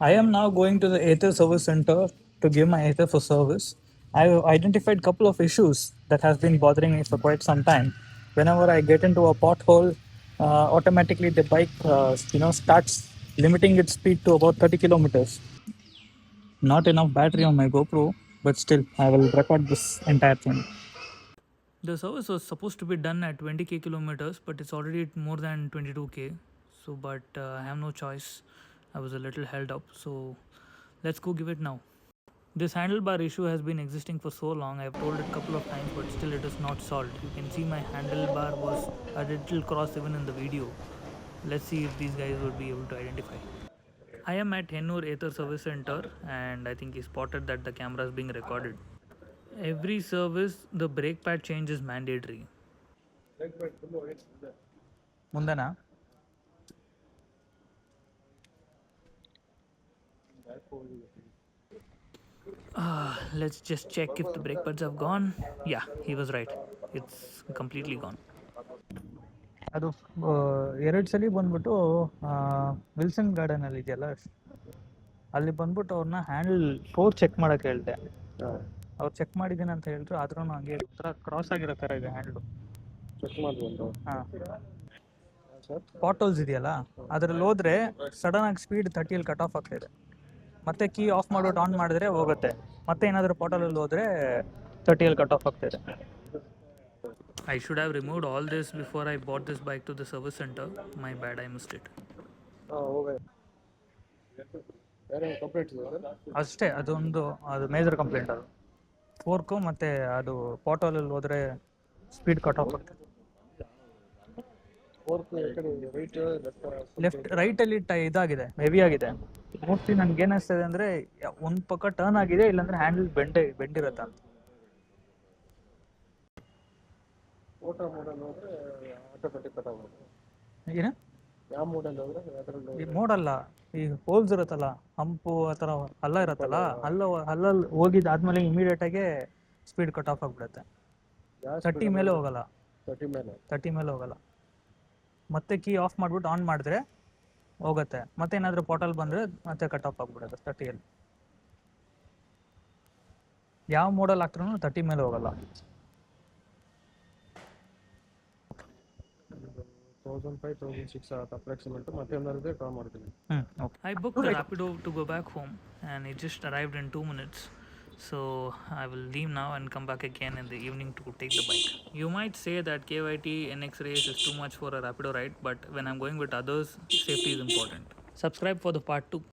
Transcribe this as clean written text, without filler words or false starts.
I am now going to the Aether Service Center to give my Aether for service. I've identified couple of issues that has been bothering me for quite some time. Whenever I get into a pothole, automatically the bike, starts limiting its speed to about 30 kilometers. Not enough battery on my GoPro, but still, I will record this entire thing. The service was supposed to be done at 20k kilometers, but it's already at more than 22k. So, but I have no choice. I was a little held up, so let's go give it now. This handlebar issue has been existing for so long. I have told it a couple of times, but still it is not solved. You can see my handlebar was a little cross even in the video. Let's see if these guys would be able to identify. I am at Hennur Aether Service Center, and I think he spotted that the camera is being recorded. Every service, the brake pad change is mandatory. ಮುಂದೆನಾ let's just check if the brake pads have gone. Yeah, he was right. It's completely gone. ಅದು ಎರಡು ಸಲ ಬಂದ್ಬಿಟ್ಟು Wilson garden ಅಲ್ಲಿ ಇದೆಯಲ್ಲ, ಅಲ್ಲಿ ಬಂದ್ಬಿಟ್ಟು ಅವ್ರನ್ನ handle four check ಮಾಡಕ್ಕೆ ಹೇಳ್ದೆ. ಅವ್ರು ಚೆಕ್ ಮಾಡಿದ್ದೀನಿ ಅಂತ ಹೇಳಿದ್ರು, ಆದ್ರೂ ಹಂಗೆ ಕ್ರಾಸ್ ಆಗಿರೋ ಥರ ಇದೆ ಹ್ಯಾಂಡ್ಲು. ಚೆಕ್ ಮಾಡ್ಬೋದು. ಹಾಂ, ಪಾಟೋಲ್ಸ್ ಇದೆಯಲ್ಲ, ಅದ್ರಲ್ಲಿ ಹೋದ್ರೆ ಸಡನ್ ಆಗಿ ಸ್ಪೀಡ್ 30 ಕಟ್ ಆಫ್ ಆಗ್ತಾ ಇದೆ. ಮತ್ತೆ ಕೀ ಆಫ್ ಮಾಡ್ಬಿಟ್ಟು ಆನ್ ಮಾಡಿದ್ರೆ ಹೋಗುತ್ತೆ. ಮತ್ತೆ ಏನಾದರೂ ಪಾಟೋಲಲ್ಲಿ ಹೋದ್ರೆ 30 ಕಟ್ ಆಫ್ ಆಗ್ತಾ ಇದೆ. I should have removed all this before I bought this bike to the service center. My bad, I missed it. ಅಷ್ಟೇ, ಅದೊಂದು ಅದು ಮೇಜರ್ ಕಂಪ್ಲೇಂಟ್. ಅದು ಫೋರ್ಕು ಮತ್ತು ಅದು ಪಾಟೋಲಲ್ಲಿ ಹೋದರೆ ಸ್ಪೀಡ್ ಕಟ್ ಆಫ್ ಆಗ್ತದೆ. ಲೆಫ್ಟ್ ರೈಟಲ್ಲಿ ಇದಾಗಿದೆ, ಹೆವಿ ಆಗಿದೆ. ಮೋಸ್ಟ್ಲಿ ನನ್ಗೆ ಏನಿಸ್ತದೆ ಅಂದರೆ ಒಂದು ಪಕ್ಕ ಟರ್ನ್ ಆಗಿದೆ, ಇಲ್ಲಾಂದ್ರೆ ಹ್ಯಾಂಡಲ್ ಬೆಂಡಿರುತ್ತೆ ಅಂತ. ಏನ ಮೋಡಲ್ಲ, ಈ ಹೋಲ್ಸ್ ಇರುತ್ತಲ್ಲ, ಹಂಪು ಆ ಥರ ಹಲ್ಲ ಇರುತ್ತಲ್ಲ, ಹಲ್ಲಲ್ಲಿ ಹೋಗಿದ್ದಾದ್ಮೇಲೆ ಇಮಿಡಿಯೇಟ್ ಆಗಿ ಸ್ಪೀಡ್ ಕಟ್ ಆಫ್ ಆಗಿಬಿಡುತ್ತೆ. 30 ಮೇಲೆ ಹೋಗಲ್ಲ, 30 ಮೇಲೆ ಹೋಗಲ್ಲ. ಮತ್ತೆ ಕೀ ಆಫ್ ಮಾಡ್ಬಿಟ್ಟು ಆನ್ ಮಾಡಿದ್ರೆ ಹೋಗುತ್ತೆ. ಮತ್ತೆ ಏನಾದರೂ ಪಾಟಲ್ ಬಂದರೆ ಮತ್ತೆ ಕಟ್ ಆಫ್ ಆಗಿಬಿಡುತ್ತೆ 30ಯಲ್ಲಿ. ಯಾವ ಮೋಡಲ್ ಹಾಕ್ದ್ರೂ 30 ಮೇಲೆ ಹೋಗಲ್ಲ. 1500-1600 approximate ಮತ್ತೆ ಏನಾದರೂ ಕಾಲ್ ಮಾಡ್ತೀನಿ. I booked the Rapido to go back home and it just arrived in 2 minutes. So I will leave now and come back again in the evening to take the bike. You might say that KYT NX race is too much for a Rapido ride, but when I'm going with others, safety is important. Subscribe for the part 2.